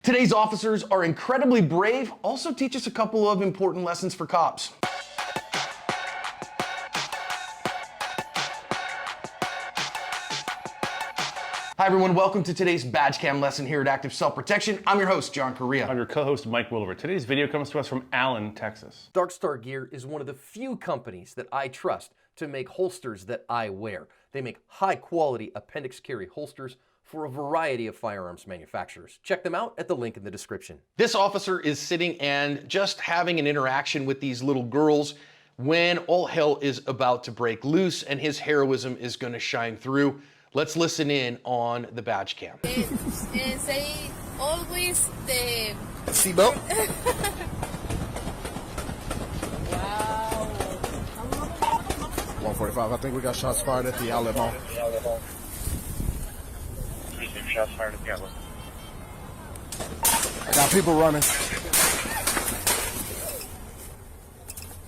Today's officers are incredibly brave, also teach us a couple of important lessons for cops. Hi everyone, welcome to today's badge cam lesson here at Active Self-Protection. I'm your host, John Correa. I'm your co-host, Mike Williver. Today's video comes to us from Allen, Texas. Dark Star Gear is one of the few companies that I trust to make holsters that I wear. They make high-quality appendix carry holsters for a variety of firearms manufacturers. Check them out at the link in the description. This officer is sitting and just having an interaction with these little girls when all hell is about to break loose and his heroism is going to shine through. Let's listen in on the badge cam. Say always the seatbelt. Wow. 145. I think we got shots fired at the outlet mall. Shots fired at the outlet. I got people running.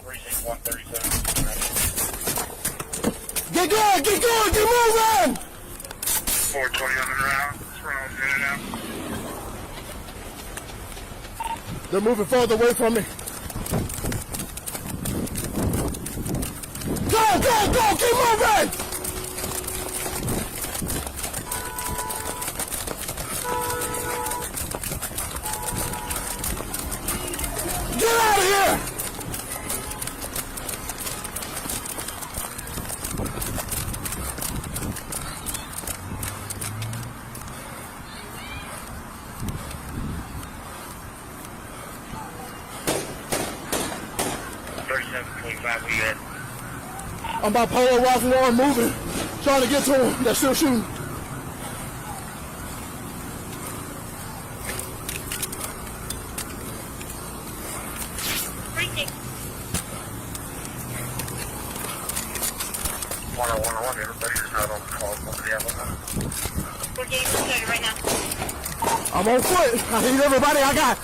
Precinct 137. Get going! Get going! Get moving! 420 on the ground. In and out. They're moving further away from me. Go! Go! Go! Keep moving! Get out of here! I'm bipolar, rifle on, moving, trying to get to them. They're still shooting. Everybody's not on the call. We're getting started right now. I'm on foot. I need everybody I got.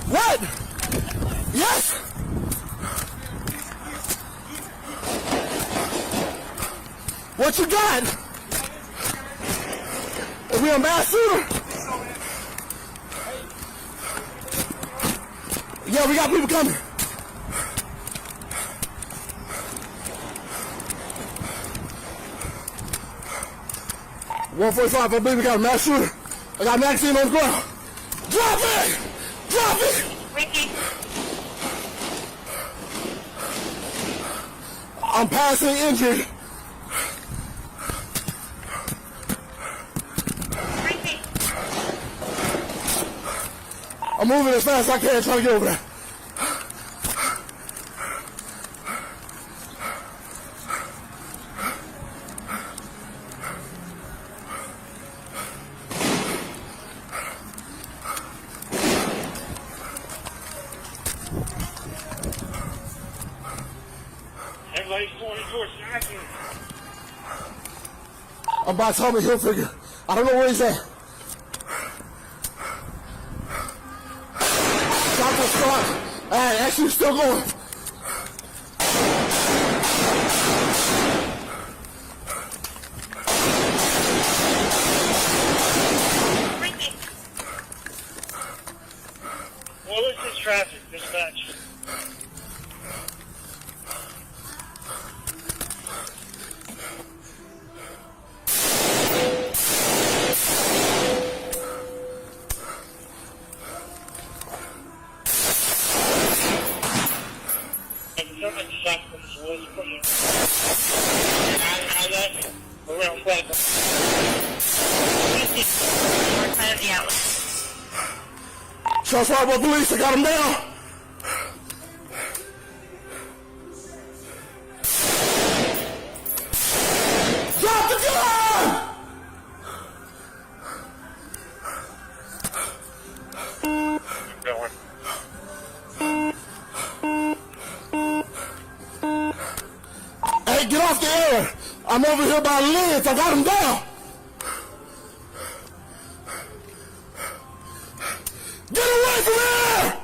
What? Yes! What you got? Are we on mass shooter? Yeah, we got people coming. .145, I believe we got a mass shooter. I got a magazine on the ground. Drop it! Drop it! Ricky. I'm passing injured. Ricky. I'm moving as fast as I can, trying to get over there. Everybody's going towards Jackson. I'm by Tommy Hilfiger. I don't know where he's at. Stop the spot. Actually, still going. Ricky. What was this traffic? Dispatch. Somebody shot from the woods for you. Around flag. Ricky. We're out of the outlet. Shots fired by police. I got him down. Drop the gun! Going. Hey, get off the air! I'm over here by Lids. I got him down. Get away from here!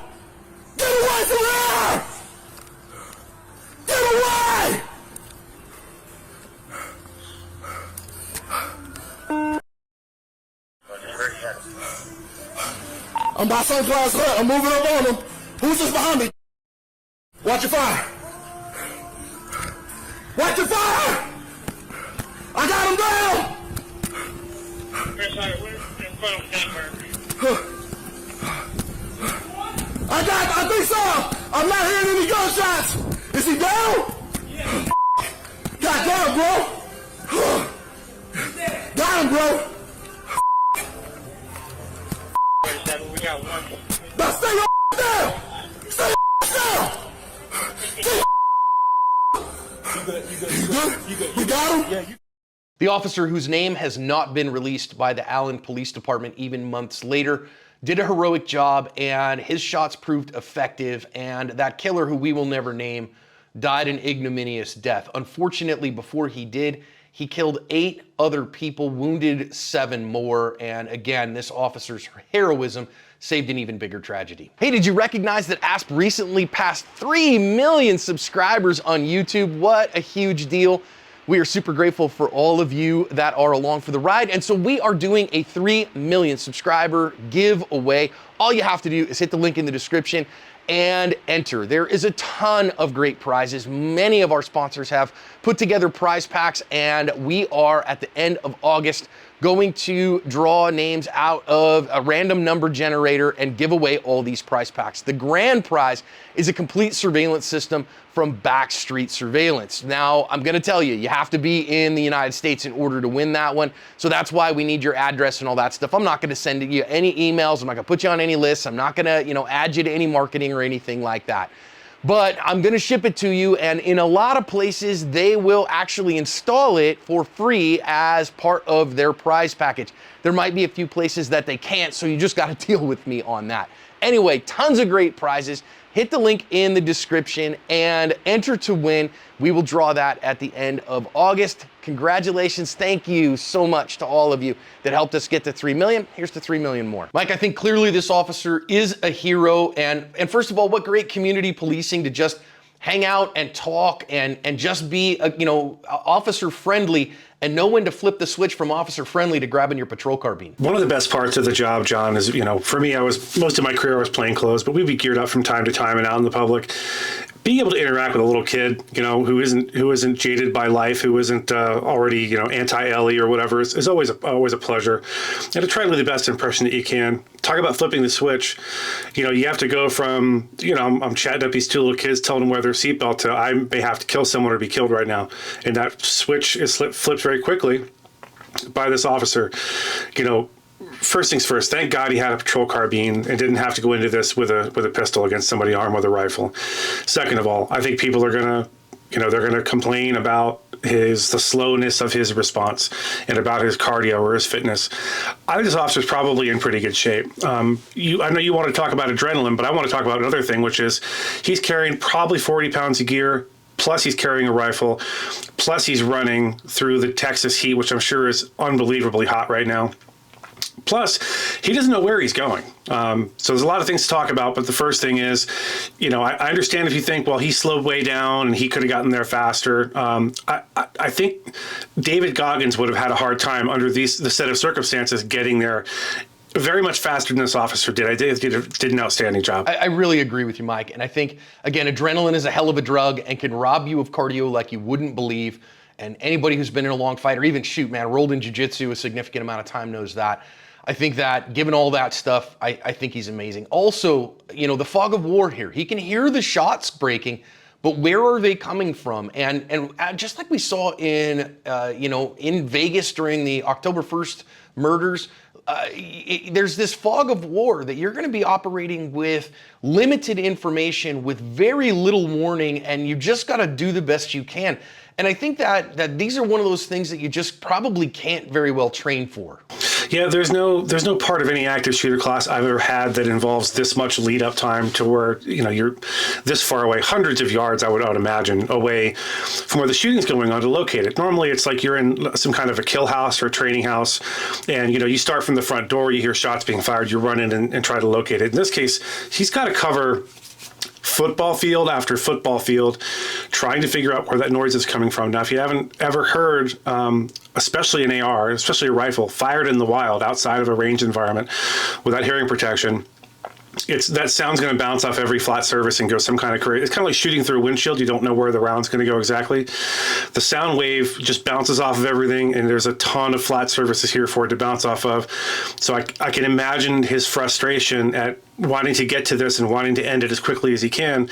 Get away from here! Get away! I'm by Sunglass Hut. I'm moving up on them. Who's just behind me? Watch your fire. Watch your fire! I got him down! Chris, we're in front of Denver. I think so! I'm not hearing any gunshots! Is he down? Yeah. God damn, bro! Got him, bro! We got one. Now stay your down! Stay your down! You good? You got him? Yeah. The officer, whose name has not been released by the Allen Police Department even months later, did a heroic job, and his shots proved effective, and that killer, who we will never name, died an ignominious death. Unfortunately, before he did, he killed 8 other people, wounded 7 more, and again, this officer's heroism saved an even bigger tragedy. Hey, did you recognize that ASP recently passed 3 million subscribers on YouTube? What a huge deal. We are super grateful for all of you that are along for the ride. And so we are doing a 3 million subscriber giveaway. All you have to do is hit the link in the description and enter. There is a ton of great prizes. Many of our sponsors have put together prize packs, and we are at the end of August going to draw names out of a random number generator and give away all these prize packs. The grand prize is a complete surveillance system from Backstreet Surveillance. Now, I'm gonna tell you, you have to be in the United States in order to win that one. So that's why we need your address and all that stuff. I'm not gonna send you any emails. I'm not gonna put you on any lists. I'm not gonna, add you to any marketing or anything like that. But I'm gonna ship it to you, and in a lot of places, they will actually install it for free as part of their prize package. There might be a few places that they can't, so you just gotta deal with me on that. Anyway, tons of great prizes. Hit the link in the description and enter to win. We will draw that at the end of August. Congratulations. Thank you so much to all of you that helped us get to 3 million. Here's to 3 million more. Mike, I think clearly this officer is a hero. And first of all, what great community policing to just hang out and talk and just be, officer friendly and know when to flip the switch from officer friendly to grabbing your patrol carbine. One of the best parts of the job, John, is, for me, most of my career I was plainclothes, but we'd be geared up from time to time and out in the public. Being able to interact with a little kid, who isn't jaded by life, who isn't already, anti-Ellie or whatever, is always a pleasure. And to try to do the best impression that you can. Talk about flipping the switch. You have to go from, I'm chatting up these 2 little kids, telling them wear their seatbelt, to I may have to kill someone or be killed right now. And that switch is flipped very quickly by this officer. First things first, thank God he had a patrol carbine and didn't have to go into this with a pistol against somebody armed with a rifle. Second of all, I think people are gonna, they're gonna complain about the slowness of his response and about his cardio or his fitness. I think this officer's probably in pretty good shape. I know you want to talk about adrenaline, but I want to talk about another thing, which is he's carrying probably 40 pounds of gear. Plus he's carrying a rifle. Plus he's running through the Texas heat, which I'm sure is unbelievably hot right now. Plus, he doesn't know where he's going. So there's a lot of things to talk about, but the first thing is, I understand if you think, well, he slowed way down and he could have gotten there faster. I think David Goggins would have had a hard time under the set of circumstances getting there very much faster than this officer did. I did an outstanding job. I really agree with you, Mike. And I think, again, adrenaline is a hell of a drug and can rob you of cardio like you wouldn't believe. And anybody who's been in a long fight or even rolled in jiu-jitsu a significant amount of time knows that. I think that given all that stuff, I think he's amazing. Also, the fog of war here. He can hear the shots breaking, but where are they coming from? And just like we saw in Vegas during the October 1st murders, there's this fog of war that you're going to be operating with limited information, with very little warning, and you just got to do the best you can. And I think that these are one of those things that you just probably can't very well train for. Yeah, there's no part of any active shooter class I've ever had that involves this much lead up time to where, you're this far away, hundreds of yards, I would imagine, away from where the shooting's going on to locate it. Normally it's like you're in some kind of a kill house or a training house, and you start from the front door, you hear shots being fired, you run in and try to locate it. In this case, he's got to cover football field after football field, trying to figure out where that noise is coming from. Now, if you haven't ever heard, especially an AR, especially a rifle, fired in the wild outside of a range environment without hearing protection, it's that sound's going to bounce off every flat surface and go some kind of crazy. It's kind of like shooting through a windshield. You don't know where the round's going to go exactly. The sound wave just bounces off of everything, and there's a ton of flat surfaces here for it to bounce off of. So I can imagine his frustration at wanting to get to this and wanting to end it as quickly as he can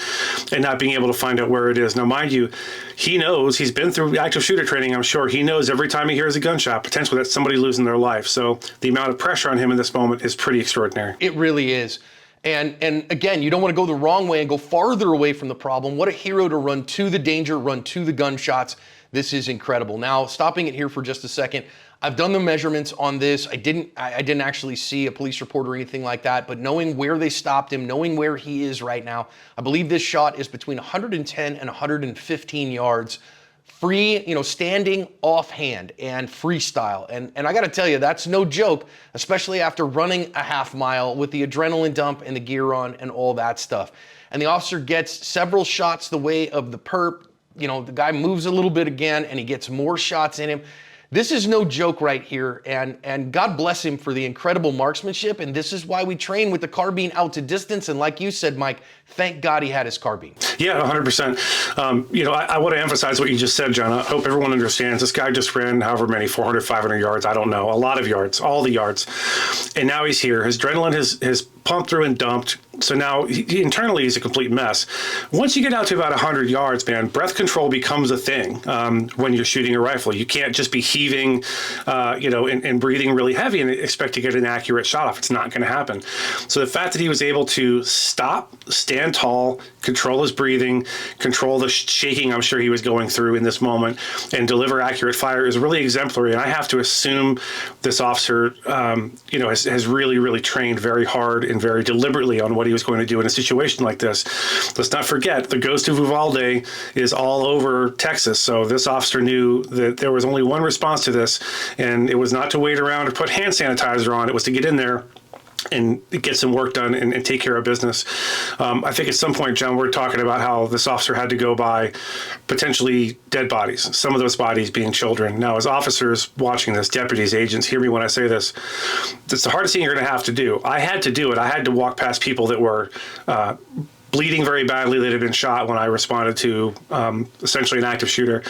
and not being able to find out where it is. Now, mind you, he knows, he's been through active shooter training, I'm sure. He knows every time he hears a gunshot, potentially that's somebody losing their life. So the amount of pressure on him in this moment is pretty extraordinary. It really is. And again, you don't want to go the wrong way and go farther away from the problem. What a hero to run to the danger, run to the gunshots. This is incredible. Now, stopping it here for just a second, I've done the measurements on this. I didn't actually see a police report or anything like that, but knowing where they stopped him, knowing where he is right now, I believe this shot is between 110 and 115 yards. Free, standing offhand and freestyle. And I gotta tell you, that's no joke, especially after running a half mile with the adrenaline dump and the gear on and all that stuff. And the officer gets several shots the way of the perp. The guy moves a little bit again and he gets more shots in him. This is no joke right here, and God bless him for the incredible marksmanship, and this is why we train with the carbine out to distance, and like you said, Mike, thank God he had his carbine. Yeah, 100%. I want to emphasize what you just said, John. I hope everyone understands this guy just ran however many, 400, 500 yards, I don't know, a lot of yards, all the yards, and now he's here. His adrenaline has pumped through and dumped. So now internally he's a complete mess. Once you get out to about 100 yards, man, breath control becomes a thing when you're shooting a rifle. You can't just be heaving, and breathing really heavy and expect to get an accurate shot off. It's not going to happen. So the fact that he was able to stop, stand tall, control his breathing, control the shaking I'm sure he was going through in this moment, and deliver accurate fire is really exemplary. And I have to assume this officer, has really, really trained very hard and very deliberately on what he was going to do in a situation like this. Let's not forget, the ghost of Uvalde is all over Texas. So this officer knew that there was only one response to this, and it was not to wait around or put hand sanitizer on. It was to get in there and get some work done and take care of business. I think at some point, John, we're talking about how this officer had to go by potentially dead bodies, some of those bodies being children. Now, as officers watching this, deputies, agents, hear me when I say this, it's the hardest thing you're going to have to do. I had to do it. I had to walk past people that were bleeding very badly, that had been shot when I responded to essentially an active shooter.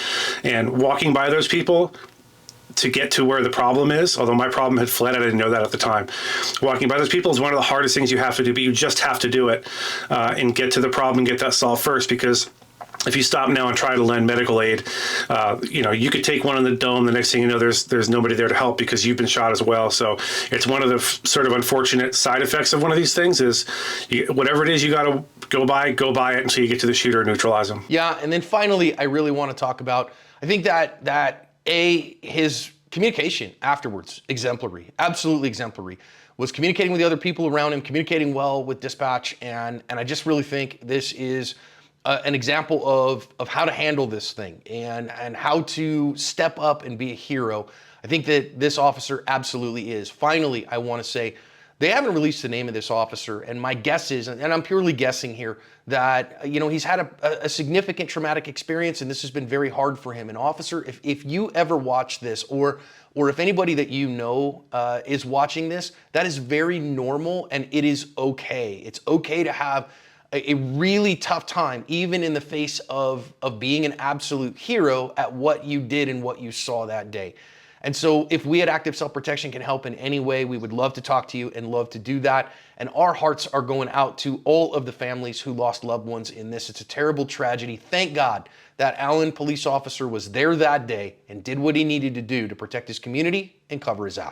And walking by those people to get to where the problem is, although my problem had fled, I didn't know that at the time. Walking by those people is one of the hardest things you have to do, but you just have to do it and get to the problem and get that solved first, because if you stop now and try to lend medical aid, you could take one in the dome. The next thing you know, there's nobody there to help because you've been shot as well. So it's one of the sort of unfortunate side effects of one of these things is whatever it is, you got to go by it until you get to the shooter and neutralize them. Yeah, and then finally, I really want to talk about, I think that his communication afterwards, exemplary, absolutely exemplary, was communicating with the other people around him, communicating well with dispatch, and I just really think this is an example of how to handle this thing and how to step up and be a hero. I think that this officer absolutely is. Finally, I want to say, they haven't released the name of this officer, and my guess is, and I'm purely guessing here, that he's had a significant traumatic experience, and this has been very hard for him. An officer, if you ever watch this, or if anybody that you know is watching this, that is very normal, and it is okay. It's okay to have a really tough time, even in the face of being an absolute hero at what you did and what you saw that day. And so if we at Active Self-Protection can help in any way, we would love to talk to you and love to do that. And our hearts are going out to all of the families who lost loved ones in this. It's a terrible tragedy. Thank God that Allen police officer was there that day and did what he needed to do to protect his community and cover his ass.